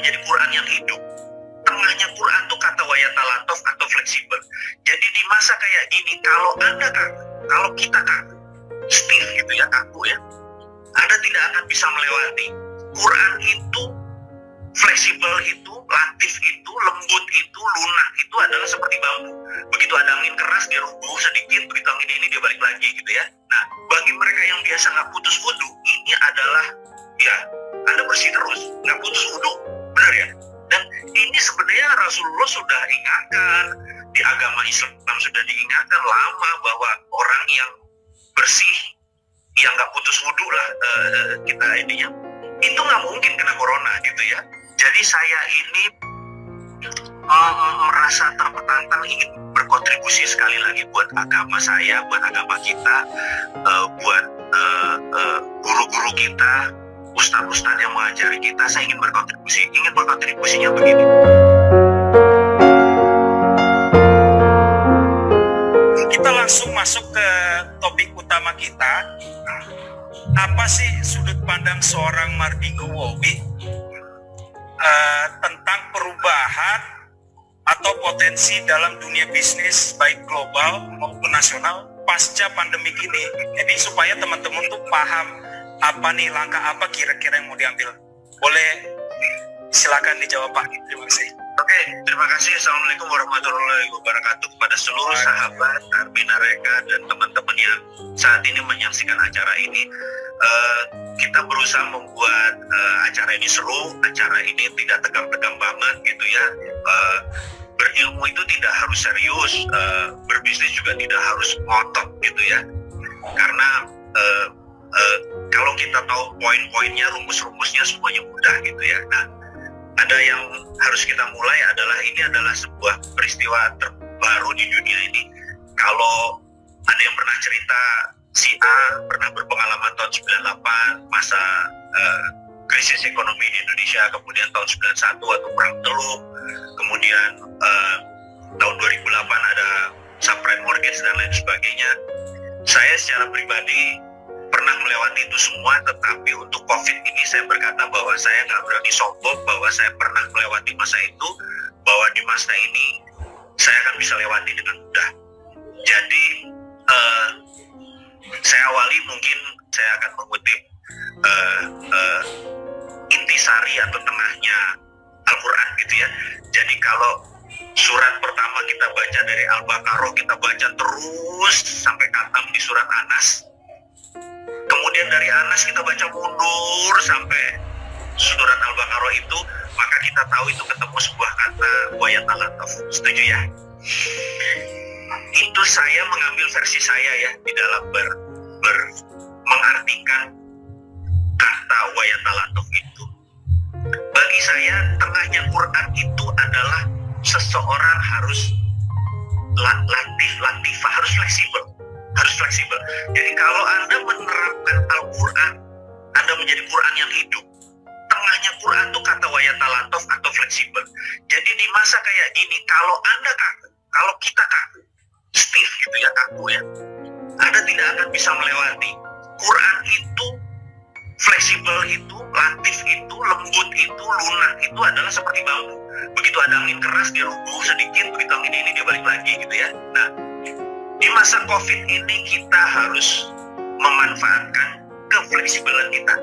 menjadi Quran yang hidup. Tengahnya Quran tuh kata wayatalatov atau fleksibel. Jadi di masa kayak gini, kalau Anda kaku, kalau kita kaku, stiff gitu ya, kaku ya, Anda tidak akan bisa melewati. Quran itu, fleksibel itu, latif itu, lembut itu, lunak itu adalah seperti bambu. Begitu ada angin keras, dia rubuh sedikit, begitu angin ini dia balik lagi gitu ya. Nah, bagi mereka yang biasa nggak putus wudu, ini adalah, ya, Anda bersih terus, nggak putus wudu, benar ya? Dan ini sebenarnya Rasulullah sudah ingatkan, di agama Islam sudah diingatkan lama bahwa orang yang bersih, yang nggak putus wudu lah kita ininya, itu nggak mungkin kena corona gitu ya. Jadi saya ini merasa tertantang ingin berkontribusi sekali lagi buat agama saya, buat agama kita, buat guru-guru kita, ustadz-ustadz yang mengajari kita. Saya ingin berkontribusinya begini. Kita langsung masuk ke topik utama kita. Apa sih sudut pandang seorang Mardigowowi tentang perubahan atau potensi dalam dunia bisnis baik global maupun nasional pasca pandemi ini? Jadi supaya teman-teman tuh paham apa nih langkah apa kira-kira yang mau diambil. Boleh silakan dijawab Pak. Terima kasih. Oke, terima kasih. Assalamualaikum warahmatullahi wabarakatuh kepada seluruh sahabat Arbina Reka dan teman-teman yang saat ini menyaksikan acara ini. Kita berusaha membuat acara ini seru, acara ini tidak tegang-tegang banget gitu ya. Berilmu itu tidak harus serius, berbisnis juga tidak harus ngotot gitu ya. Karena kalau kita tahu poin-poinnya, rumus-rumusnya semuanya mudah gitu ya. Nah, ada yang harus kita mulai ini adalah sebuah peristiwa terbaru di dunia ini. Kalau ada yang pernah cerita, si A pernah berpengalaman tahun 98 masa krisis ekonomi di Indonesia, kemudian tahun 91 waktu perang Teluk, kemudian tahun 2008 ada subprime mortgage dan lain sebagainya. Saya secara pribadi pernah melewati itu semua, tetapi untuk COVID ini saya berkata bahwa saya nggak berani sombong bahwa saya pernah melewati masa itu, bahwa di masa ini saya akan bisa lewati dengan mudah. Jadi saya awali, mungkin saya akan mengutip intisari atau tengahnya Al-Quran gitu ya. Jadi kalau surat pertama kita baca dari Al-Baqarah, kita baca terus sampai khatam di surat Anas. Kemudian dari Anas kita baca mundur sampai surat Al-Baqarah itu, maka kita tahu itu ketemu sebuah kata wayatalatov. Setuju ya? Itu saya mengambil versi saya ya di dalam mengartikan kata wayatalatov itu. Bagi saya tengahnya Quran itu adalah seseorang harus latifah, harus fleksibel. Jadi kalau Anda menerapkan Al-Quran, Anda menjadi Quran yang hidup. Tengahnya Quran itu kata wayatalatov atau fleksibel. Jadi di masa kayak gini, kalau Anda kaku, kalau kita kaku, stiff gitu ya, kaku ya, Anda tidak akan bisa melewati. Quran itu, fleksibel itu, latif itu, lembut itu, lunak itu adalah seperti bambu. Begitu ada angin keras, dia rubuh sedikit, begitu angin ini dia balik lagi gitu ya. Nah, di masa COVID ini kita harus memanfaatkan kefleksibelan kita,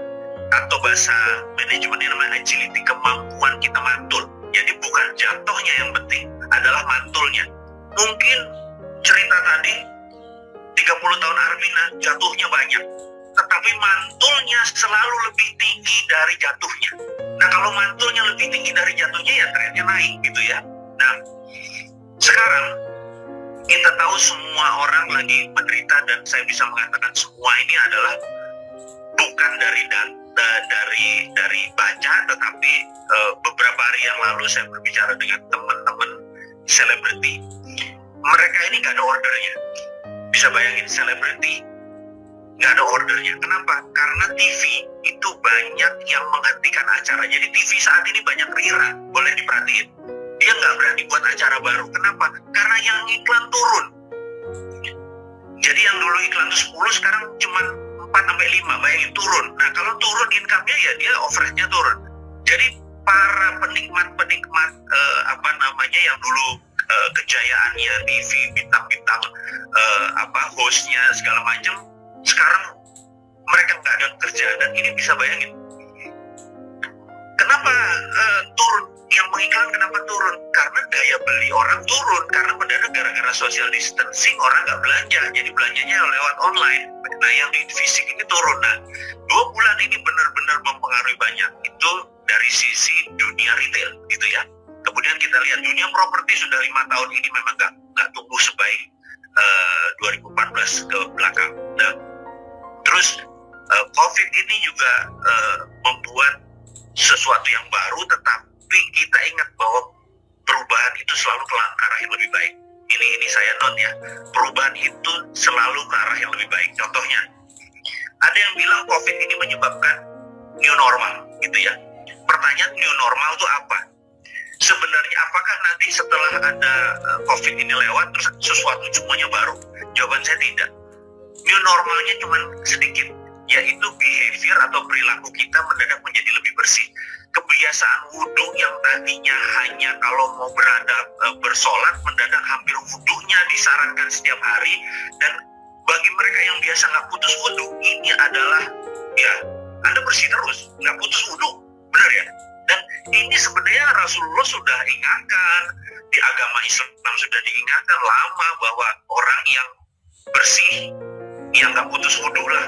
atau bahasa manajemen yang namanya agility, kemampuan kita mantul. Jadi bukan jatuhnya yang penting, adalah mantulnya. Mungkin cerita tadi 30 tahun Arbina jatuhnya banyak, tetapi mantulnya selalu lebih tinggi dari jatuhnya. Nah, kalau mantulnya lebih tinggi dari jatuhnya, ya trennya naik gitu ya. Nah, sekarang kita tahu semua orang lagi menderita, dan saya bisa mengatakan semua ini adalah bukan dari data, dari baca, tetapi beberapa hari yang lalu saya berbicara dengan teman-teman selebriti. Mereka ini nggak ada ordernya. Bisa bayangin, selebriti nggak ada ordernya. Kenapa? Karena TV itu banyak yang menghentikan acara. Jadi TV saat ini banyak rerun, boleh diperhatiin. Dia nggak berani buat acara baru. Kenapa? Karena yang iklan turun. Jadi yang dulu iklan itu 10, sekarang cuma 4-5, bayangin turun. Nah, kalau turun income-nya ya dia overhead-nya turun. Jadi para penikmat yang dulu kejayaannya TV, bintang-bintang hostnya segala macam, sekarang mereka nggak ada kerjaan. Dan ini bisa bayangin kenapa turun, yang mengiklan kenapa turun, karena daya beli orang turun, karena mendadak gara-gara social distancing orang nggak belanja, jadi belanjanya lewat online. Nah, yang di fisik ini turun. Nah, 2 bulan ini benar-benar mempengaruhi banyak, itu dari sisi dunia retail gitu ya. Kemudian kita lihat dunia properti sudah 5 tahun ini memang nggak tumbuh sebaik 2014 ke belakang. Nah, terus COVID ini juga membuat sesuatu yang baru, tetapi kita ingat bahwa perubahan itu selalu ke arah yang lebih baik. Ini saya note ya, perubahan itu selalu ke arah yang lebih baik. Contohnya, ada yang bilang COVID ini menyebabkan new normal gitu ya. Pertanyaan, new normal itu apa? Sebenarnya apakah nanti setelah ada COVID ini lewat terus sesuatu semuanya baru? Jawaban saya tidak. New normalnya cuma sedikit, yaitu behavior atau perilaku kita mendadak menjadi lebih bersih. Kebiasaan wudhu yang tadinya hanya kalau mau bersolat, mendadak hampir wudhunya disarankan setiap hari. Dan bagi mereka yang biasa nggak putus wudhu, ini adalah ya Anda bersih terus, nggak putus wudhu, benar ya? Dan ini sebenarnya Rasulullah sudah ingatkan, di agama Islam sudah diingatkan lama bahwa orang yang bersih, yang nggak putus wudhu lah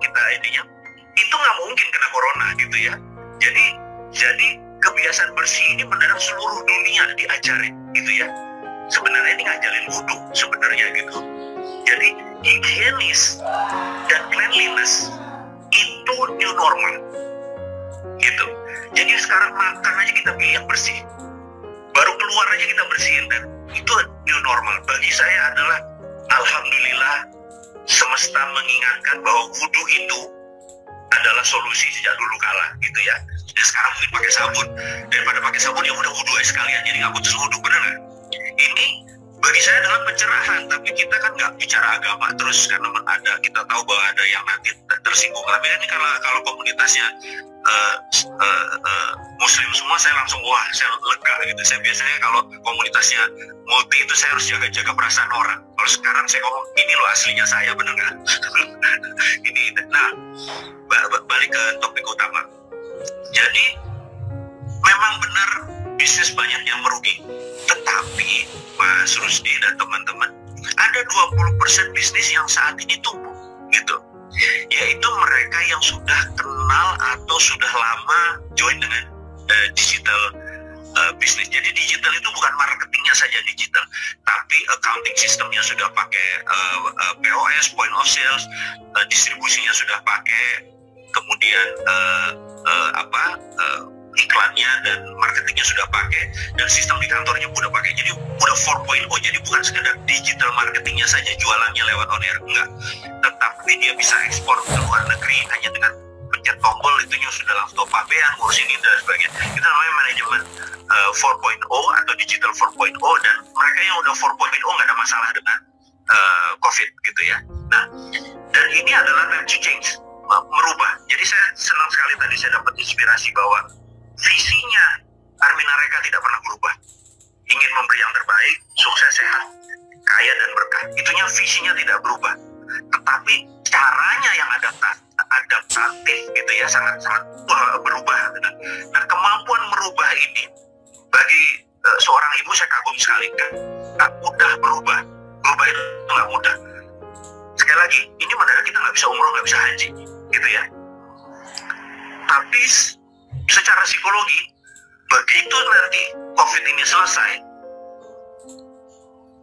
kita ininya, itu nggak mungkin kena corona gitu ya. Jadi kebiasaan bersih ini mendadak seluruh dunia diajarin gitu ya. Sebenarnya ini ngajarin wudhu sebenarnya gitu. Jadi higienis dan cleanliness itu new normal gitu. Jadi sekarang makan aja kita pilih yang bersih, baru keluar aja kita bersihin, dan itu new normal. Bagi saya adalah alhamdulillah semesta mengingatkan bahwa wudhu itu adalah solusi sejak dulu kala gitu ya. Dan sekarang mungkin pakai sabun, daripada pakai sabun ya udah wudhu aja sekalian, jadi nggak putus wudhu, benar nggak? Ini bagi saya adalah pencerahan, tapi kita kan nggak bicara agama terus karena kita tahu bahwa ada yang nanti tersinggung. Tapi ini kalau komunitasnya Muslim semua, saya langsung saya lega gitu. Saya biasanya kalau komunitasnya multi itu saya harus jaga perasaan orang. Kalau sekarang saya ngomong ini loh aslinya saya, bener nggak? Ini. Nah, balik ke topik utama. Jadi memang benar bisnis banyak yang merugi, tetapi Mas Rusdi dan teman-teman, ada 20% bisnis yang saat ini tumbuh gitu, yaitu mereka yang sudah kenal atau sudah lama join dengan digital bisnis. Jadi digital itu bukan marketingnya saja digital, tapi accounting sistemnya sudah pakai POS, point of sales, distribusinya sudah pakai, kemudian iklannya dan marketingnya sudah pakai, dan sistem di kantornya udah pakai. Jadi udah 4.0. Jadi bukan sekedar digital marketingnya saja, jualannya lewat on air, enggak, tetapi dia bisa ekspor ke luar negeri hanya dengan pencet tombol, itunya sudah langsung pabean, ngurus ini dan sebagainya. Itu namanya manajemen 4.0 atau digital 4.0. Dan mereka yang udah 4.0 nggak ada masalah dengan COVID gitu ya. Nah, dan ini adalah time to change, merubah. Jadi saya senang sekali tadi saya dapat inspirasi bahwa visinya Armina Reka tidak pernah berubah. Ingin memberi yang terbaik, sukses, sehat, kaya dan berkah. Itunya visinya tidak berubah. Tetapi caranya yang adaptatif gitu ya, sangat berubah. Nah, kemampuan merubah ini bagi seorang ibu saya kagum sekali. Nggak mudah berubah. Berubah itu nggak mudah. Sekali lagi, ini mendadak kita nggak bisa umroh, nggak bisa haji gitu ya. Tapi secara psikologi, begitu nanti COVID ini selesai,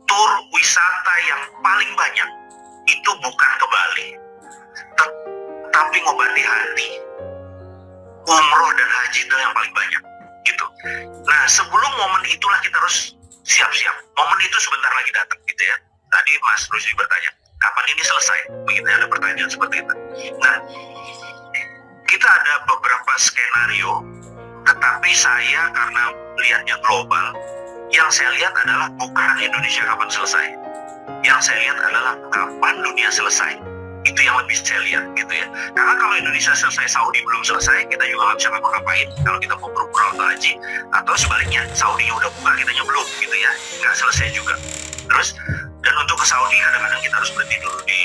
tur wisata yang paling banyak itu bukan ke Bali, tapi ngobati hati. Umroh dan haji itu yang paling banyak gitu. Nah, sebelum momen itulah kita harus siap-siap. Momen itu sebentar lagi datang gitu ya. Tadi Mas Rusdi bertanya, kapan ini selesai? Begitu ada pertanyaan seperti itu. Nah, kita ada beberapa skenario, tetapi saya karena lihatnya global, yang saya lihat adalah bukan Indonesia kapan selesai. Yang saya lihat adalah kapan dunia selesai. Itu yang lebih saya lihat gitu ya. Karena kalau Indonesia selesai, Saudi belum selesai, kita juga nggak bisa ngapa-ngapain kalau kita mau berumrah atau haji. Atau sebaliknya, Saudinya udah buka, kitanya belum gitu ya, nggak selesai juga. Terus, dan untuk ke Saudi kadang-kadang kita harus berhenti dulu di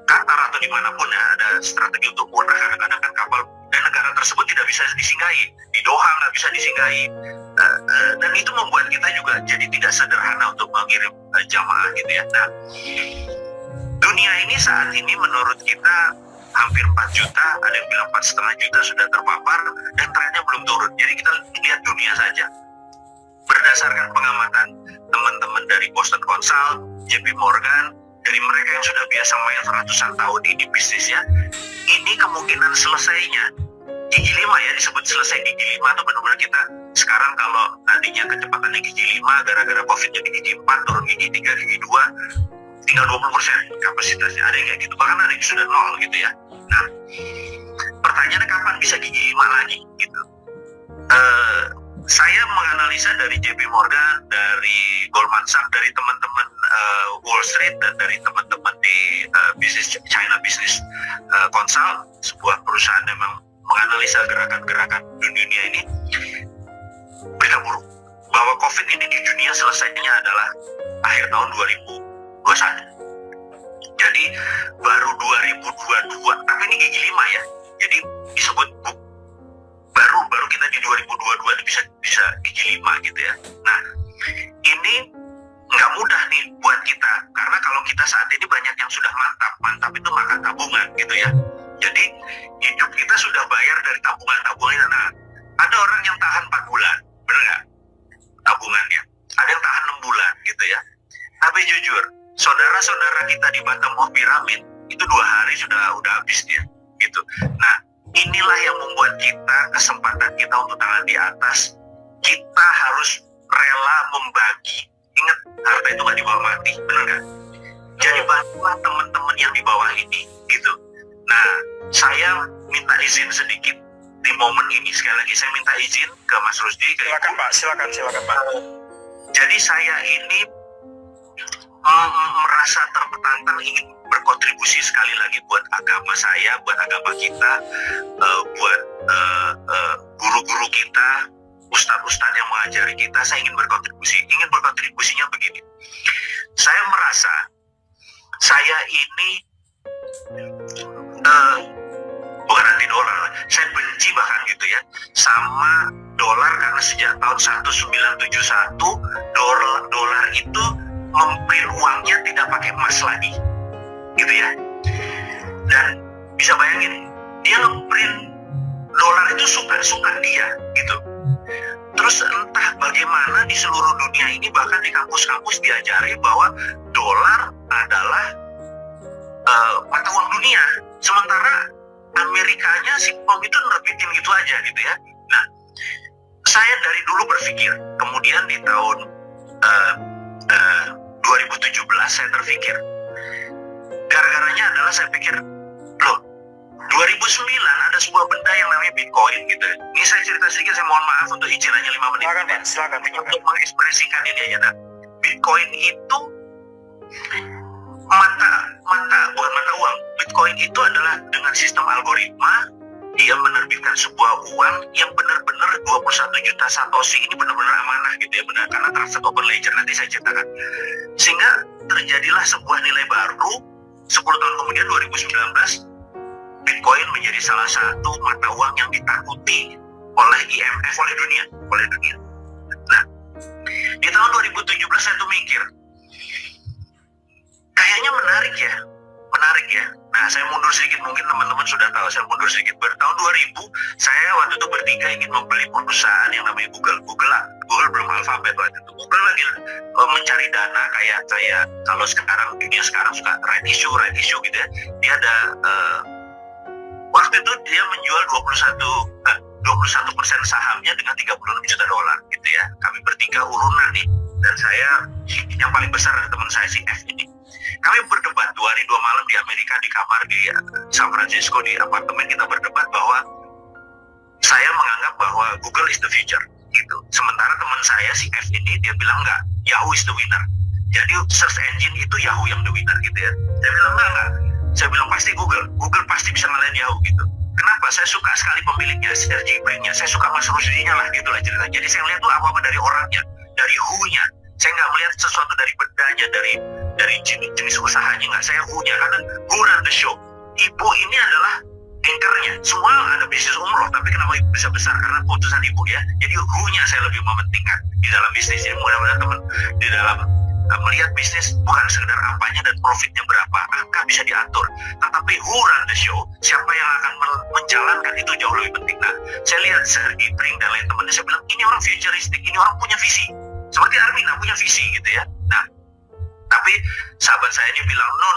Qatar atau dimanapun ya, ada strategi untuk umrah. Kadang-kadang kan kapal dan negara tersebut tidak bisa disinggahi, di Doha nggak bisa disinggahi. Dan itu membuat kita juga jadi tidak sederhana untuk mengirim jamaah gitu ya. Nah, dunia ini saat ini menurut kita hampir 4 juta, ada yang bilang 4,5 juta sudah terpapar dan trennya belum turun. Jadi kita lihat dunia saja. Berdasarkan pengamatan teman-teman dari Boston Consult, JP Morgan, dari mereka yang sudah biasa main ratusan tahun ini bisnisnya, ini kemungkinan selesainya gigi 5 ya, disebut selesai gigi 5 itu benar-benar kita sekarang kalau tadinya kecepatannya gigi 5 gara-gara COVID jadi gigi 4, turun gigi 3, gigi 2, tinggal 20% kapasitasnya, ada yang kayak gitu, bahkan ada yang sudah 0 gitu ya. Nah, pertanyaannya kapan bisa gigi 5 lagi gitu. Saya menganalisa dari JP Morgan, dari Goldman Sachs, dari teman-teman Wall Street, dan dari teman-teman di China Business Consult, sebuah perusahaan yang memang menganalisa gerakan-gerakan dunia ini, berita buruk bahwa COVID ini di dunia selesainya adalah akhir tahun 2021. Jadi baru 2022, tapi ini gigi 5 ya. Jadi disebut baru kita di 2022 bisa gigi 5 gitu ya. Nah, ini nggak mudah nih buat kita, karena kalau kita saat ini banyak yang sudah mantap itu makan tabungan gitu ya. Jadi hidup kita sudah bayar dari tabungan. Nah, ada orang yang tahan 4 bulan, bener nggak? Tabungannya. Ada yang tahan 6 bulan gitu ya. Tapi jujur, saudara-saudara kita di bottom of pyramid itu 2 hari sudah habis dia gitu. Nah, inilah yang membuat kita, kesempatan kita untuk tangan di atas, kita harus rela membagi. Ingat, harta itu nggak dibawa mati, bener nggak? Jadi bantulah teman-teman yang di bawah ini gitu. Nah, saya minta izin sedikit di momen ini. Sekali lagi saya minta izin ke Mas Rusdi. Silakan Pak, silakan Pak. Jadi saya ini merasa tertantang ingin berkontribusi sekali lagi buat agama saya, buat agama kita, buat guru-guru kita, ustadz-ustadz yang mengajari kita. Saya ingin berkontribusi. Ingin berkontribusinya begini. Saya merasa saya ini bukan anti dolar, saya benci bahkan gitu ya sama dolar, karena sejak tahun 1971 dolar itu memprint uangnya tidak pakai emas lagi gitu ya. Dan bisa bayangin, dia ngeprint dolar itu suka dia gitu. Terus entah bagaimana di seluruh dunia ini, bahkan di kampus-kampus diajari bahwa dolar adalah mata uang dunia, sementara Amerikanya si POM itu nerbitin gitu aja gitu ya. Nah, saya dari dulu berpikir, kemudian di tahun 2017 saya terpikir, gara-garanya adalah saya pikir, loh, 2009 ada sebuah benda yang namanya Bitcoin gitu. Ini saya cerita sedikit, saya mohon maaf untuk izin hanya 5 menit. Silakan. Untuk mengekspresikan ini aja. Nah, Bitcoin itu bukan mata uang. Bitcoin itu adalah dengan sistem algoritma, dia menerbitkan sebuah uang yang benar-benar 21 juta satoshi, ini benar-benar amanah gitu ya, benar, karena trusted open ledger, nanti saya ceritakan. Sehingga terjadilah sebuah nilai baru. 10 tahun kemudian 2019, Bitcoin menjadi salah satu mata uang yang ditakuti oleh IMF, oleh dunia. Nah, di tahun 2017 saya tuh mikir, kayaknya menarik ya. Nah, saya mundur sedikit, mungkin teman-teman sudah tahu, saya mundur sedikit. Tahun 2000, saya waktu itu bertiga ingin membeli perusahaan yang namanya Google. Google belum alfabet waktu itu. Google lagi mencari dana, kayak saya, kalau sekarang, dunia sekarang suka right issue gitu ya. Dia ada, waktu itu dia menjual 21% sahamnya dengan 36 juta dolar gitu ya. Kami bertiga urunan nih, dan saya, yang paling besar dari teman saya si F ini. Kami berdebat 2 hari 2 malam di Amerika, di kamar di San Francisco, di apartemen kita berdebat bahwa saya menganggap bahwa Google is the future gitu. Sementara teman saya si F ini dia bilang enggak, Yahoo is the winner. Jadi search engine itu Yahoo yang the winner gitu ya. Saya bilang enggak. Saya bilang pasti Google pasti bisa ngalahin Yahoo gitu. Kenapa? Saya suka sekali pemiliknya, Sergey Brin-nya, saya suka Mas Rusdinya lah gitu lah cerita. Jadi saya lihat tuh apa-apa dari orangnya, dari who-nya. Saya nggak melihat sesuatu dari bedanya, dari jenis usahanya, nggak. Saya who-nya, karena who run the show. Ibu ini adalah anchor-nya. Semua ada bisnis umroh, tapi kenapa ibu bisa besar? Karena putusan ibu ya. Jadi who-nya saya lebih mementingkan di dalam bisnis. Jadi mudah-mudahan teman di dalam melihat bisnis bukan sekedar apanya dan profitnya berapa, angka bisa diatur, tetapi who run the show, siapa yang akan menjalankan itu jauh lebih penting. Nah, saya lihat Sergey Brin dan lain temannya, saya bilang ini orang futuristik, ini orang punya visi, seperti Armina punya visi gitu ya. Nah, tapi sahabat saya ini bilang no,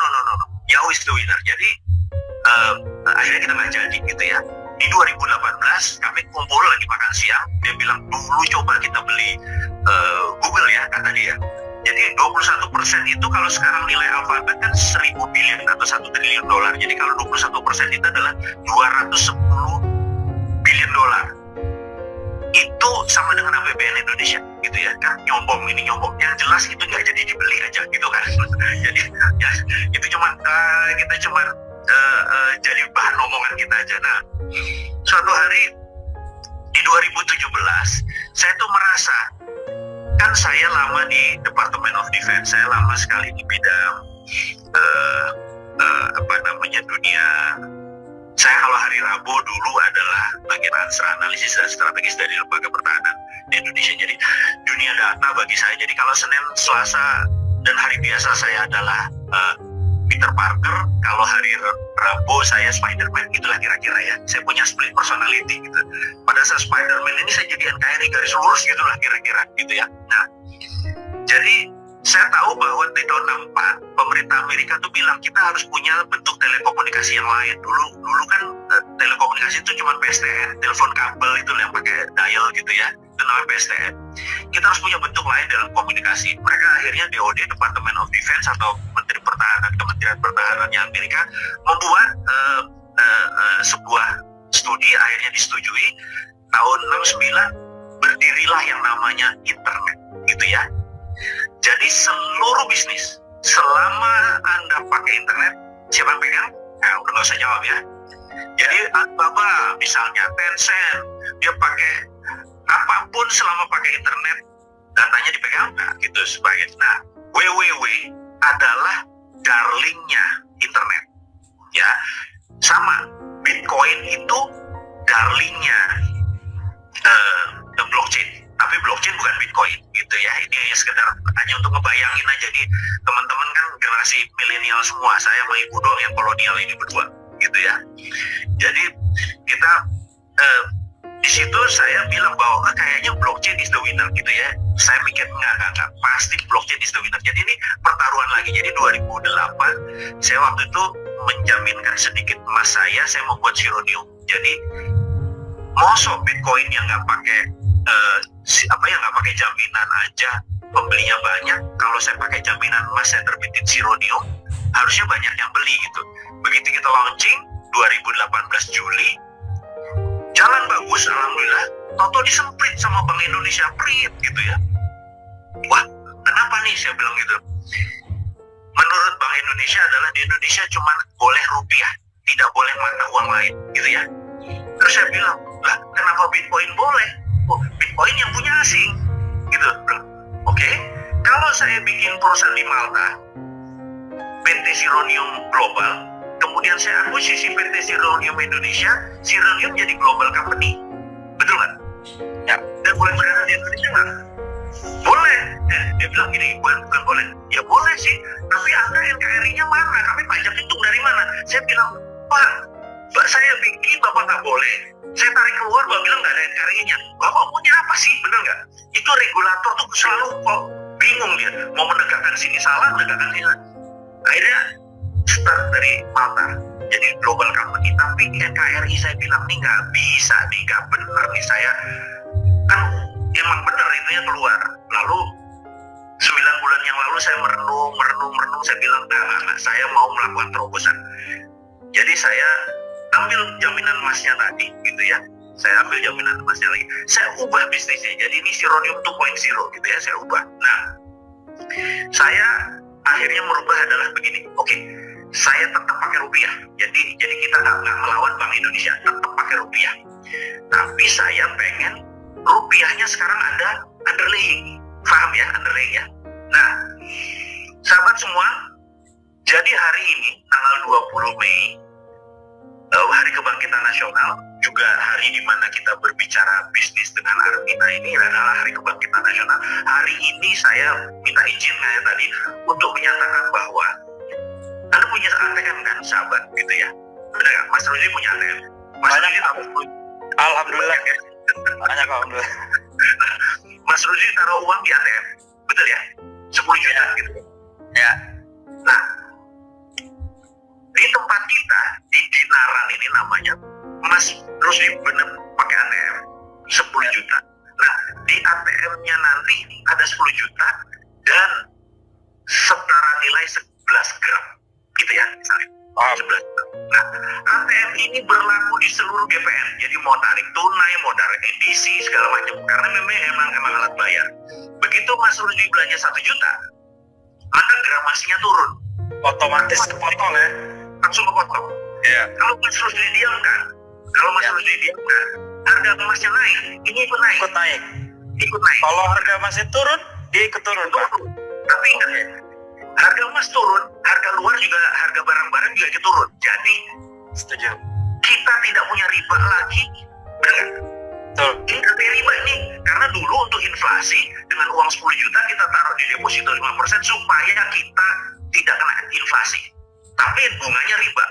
Yahoo is the winner. Jadi akhirnya kita nggak jadi gitu ya. Di 2018 kami kumpul lagi makan siang, dia bilang dulu coba kita beli Google ya, kata dia. Jadi 21% itu kalau sekarang nilai Alphabet kan 1.000 billion atau 1 triliun dolar. Jadi kalau 21% itu adalah 210 billion dolar. Itu sama dengan APBN Indonesia gitu ya. Kan nyombong ini nyombong. Yang jelas itu nggak jadi dibeli aja gitu kan. Jadi ya itu cuma kita cuma jadi bahan omongan kita aja. Nah, suatu hari di 2017 saya tuh merasa, kan saya lama di Department of Defense, saya lama sekali di bidang dunia. Saya kalau hari Rabu dulu adalah bagian analisis dan strategis dari Lembaga Pertahanan Indonesia. Jadi dunia data bagi saya. Jadi kalau Senin, Selasa dan hari biasa saya adalah Peter Parker, kalau hari Rabu saya Spider-Man, gitulah kira-kira ya. Saya punya split personality gitu. Pada saat Spider-Man ini saya jadi NKRI garis lurus gitulah kira-kira gitu ya. Nah, jadi saya tahu bahwa di tahun 64 pemerintah Amerika tuh bilang kita harus punya bentuk telekomunikasi yang lain. Dulu kan telekomunikasi itu cuma PSTN, telepon kabel itu yang pakai dial gitu ya. Itu namanya PSTN. Kita harus punya bentuk lain dalam komunikasi. Mereka akhirnya DoD, Department of Defense atau Menteri Pertahanan, Kementerian Pertahanannya Amerika membuat sebuah studi, akhirnya disetujui. Tahun 69 berdirilah yang namanya internet gitu ya. Jadi seluruh bisnis, selama Anda pakai internet, siapa yang pegang? Nah, udah nggak usah jawab ya. Jadi Alibaba misalnya, Tencent, dia pakai apapun selama pakai internet, datanya dipegang, nah gitu sebagai. Nah, WWW adalah darlingnya internet, ya. Sama, Bitcoin itu darlingnya blockchain. Tapi blockchain bukan Bitcoin gitu ya. Ini ya sekedar hanya untuk ngebayangin aja. Jadi teman-teman kan generasi milenial semua, saya sama ibu doang yang kolonial ini berdua gitu ya. Jadi kita di situ saya bilang bahwa kayaknya blockchain is the winner gitu ya. Saya mikir enggak, pasti blockchain is the winner. Jadi ini pertaruhan lagi. Jadi 2008 saya waktu itu menjaminkan sedikit emas saya membuat Sironium. Jadi mosok Bitcoin yang nggak pakai nggak pakai jaminan aja pembelinya banyak. Kalau saya pakai jaminan emas, saya terbitin Sironium, harusnya banyak yang beli gitu. Begitu kita launching 2018 Juli, jalan bagus, alhamdulillah. Toto disemprit sama Bank Indonesia, prit gitu ya. Wah, kenapa nih saya bilang gitu? Menurut Bank Indonesia adalah di Indonesia cuma boleh rupiah, tidak boleh mata uang lain gitu ya. Terus saya bilang, lah kenapa Bitcoin boleh? Oh, Bitcoin yang punya asing gitu. Oke, kalau saya bikin perusahaan di Malta, PT Sironium Global, kemudian saya akuisisi PT Sironium Indonesia, Sironium jadi global company, betul nggak? Ya. Dan boleh berada di Indonesia nggak? Boleh. Dia bilang gini, bukan boleh. Ya boleh sih, tapi Anda NKRI-nya mana? Kami pajak hitung dari mana? Saya bilang, Pak, saya bikin Bapak nggak boleh. Saya tarik keluar, Bapak bilang nggak ada NKRI-nya. Bapak punya apa sih? Bener nggak? Itu regulator tuh selalu kok bingung dia. Mau menegakkan sini salah, menegakkan sini. Akhirnya start dari Malta. Jadi global company. Tapi NKRI saya bilang nih nggak bisa nih, nggak bener nih. Saya kan emang bener itunya keluar. Lalu 9 bulan yang lalu saya merenung. Saya bilang, nah, saya mau melakukan terobosan. Jadi saya ambil jaminan emasnya tadi gitu ya. Saya ambil jaminan emasnya lagi. Saya ubah bisnisnya. Jadi ini Sironium 2.0 gitu ya, saya ubah. Nah, saya akhirnya merubah adalah begini. Oke, saya tetap pakai rupiah. Jadi kita nggak melawan Bank Indonesia, tetap pakai rupiah. Tapi saya pengen rupiahnya sekarang ada underlying, paham ya, underlying ya. Nah, sahabat semua, jadi hari ini tanggal 20 Mei, Hari Kebangkitan Nasional, juga hari di mana kita berbicara bisnis dengan Armina, ini adalah Hari Kebangkitan Nasional. Hari ini saya minta izin kayak tadi untuk menyatakan bahwa Anda punya ATM kan, sahabat, gitu ya. Benar nggak? Mas Rudy punya ATM. Mas Rudy taruh Alhamdulillah. Banyak, alhamdulillah. Mas Rudy taruh uang di ATM, betul ya? 10 juta gitu. Ya. Nah, di tempat kita di Dinaran ini namanya Mas Rusdi bener pakai ATM 10 juta. Nah, di ATM-nya nanti ada 10 juta dan setara nilai 11 gram gitu ya, misalnya 11 gram. Nah, ATM ini berlaku di seluruh GPN, jadi mau tarik tunai, mau tarik edisi segala macam, karena memang alat bayar. Begitu Mas Rusdi belanja 1 juta, maka gramasinya turun, Otomatis kepotong ya. langsung kepotong. Iya. Kalau Mas Rusdi diamkan, harga emasnya naik, ini ikut naik. Ikut naik. Kalau harga emasnya turun, dia ikut turun, Pak. Tapi ingat ya, harga emas turun, harga luar juga, harga barang-barang juga ikut turun. Jadi, Setuju. kita tidak punya riba lagi, benar nggak? Betul. Ini artinya riba ini, karena dulu untuk inflasi, dengan uang 10 juta kita taruh di deposito 5% supaya kita tidak kena inflasi. Tapi bunganya riba.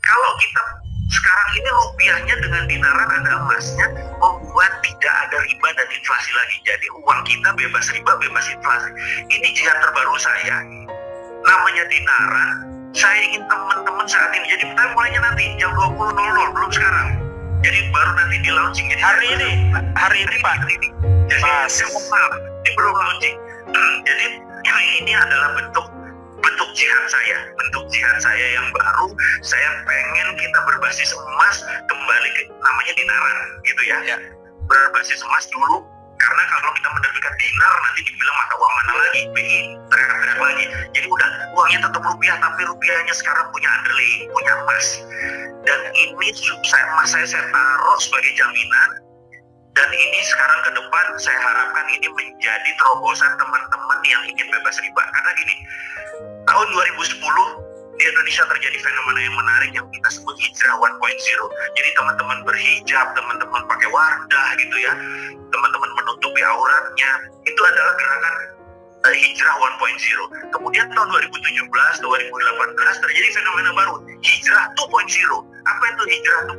Kalau kita sekarang ini rupiahnya dengan dinaran ada emasnya, membuat tidak ada riba dan inflasi lagi. Jadi uang kita bebas riba, bebas inflasi. Ini jihad terbaru saya. Namanya dinaran. Saya ingin teman-teman saat ini. Jadi kita mulainya nanti jam 20.00, belum sekarang. Jadi baru nanti di launching. Jadi Hari ini Pak. Jadi Mas. maaf, ini belum launching. Jadi ini adalah bentuk jihad saya yang baru. Saya pengen kita berbasis emas kembali ke namanya dinaran gitu ya. Berbasis emas dulu, karena kalau kita menerbitkan dinar nanti dibilang mata uang mana lagi, BI teriak-teriak lagi. Jadi udah, uangnya tetap rupiah, tapi rupiahnya sekarang punya underlay, punya emas. Dan ini emas saya taruh sebagai jaminan. Dan ini sekarang ke depan saya harapkan ini menjadi terobosan teman-teman yang ingin bebas riba. Karena gini, tahun 2010 di Indonesia terjadi fenomena yang menarik yang kita sebut hijrah 1.0. Jadi teman-teman berhijab, teman-teman pakai wardah gitu ya, teman-teman menutupi auratnya, itu adalah gerakan hijrah 1.0. Kemudian tahun 2017, 2018 terjadi fenomena baru, hijrah 2.0. Apa itu hijrah 2.0?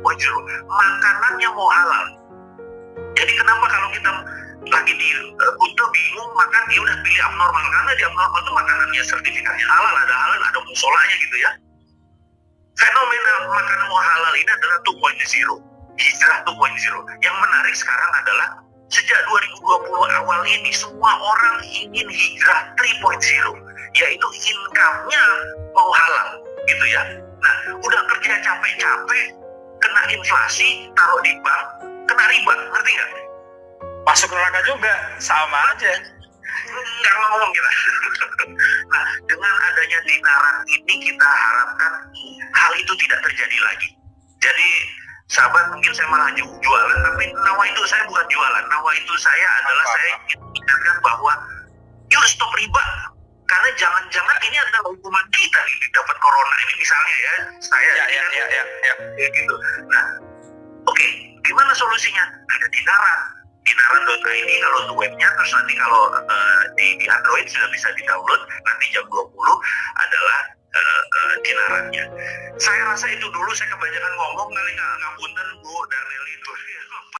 Makanannya mau halal. Jadi kenapa kalau kita lagi di kutu bingung makan, dia udah pilih abnormal, karena di abnormal itu makanannya sertifikatnya halal, ada musolanya gitu ya. Fenomena makanan mau halal ini adalah 2.0, hijrah 2.0. Yang menarik sekarang adalah sejak 2020 awal ini semua orang ingin hijrah 3.0, yaitu income-nya mau halal gitu ya. Nah, udah kerja capek-capek, kena inflasi, taruh di bank, kena riba, ngerti nggak? Masuk neraka juga, sama aja. Nggak ngomong kita. Nah, dengan adanya dinaran ini kita harapkan hal itu tidak terjadi lagi. Jadi, sahabat, mungkin saya malah jualan, tapi nawa itu saya bukan jualan. Nawa itu saya adalah saya ingin mengingatkan bahwa yuk stop riba. Karena jangan-jangan ini adalah hukuman kita nih, dapat corona ini misalnya ya. Saya ya gitu. Nah, oke, gimana solusinya? Ada dinaran.id kalau untuk webnya, terus nanti kalau di Android sudah bisa di-download, nanti jam 20 adalah dinarannya. Saya rasa itu dulu, saya kebanyakan ngomong kali, ngapunten Bu Darneli itu.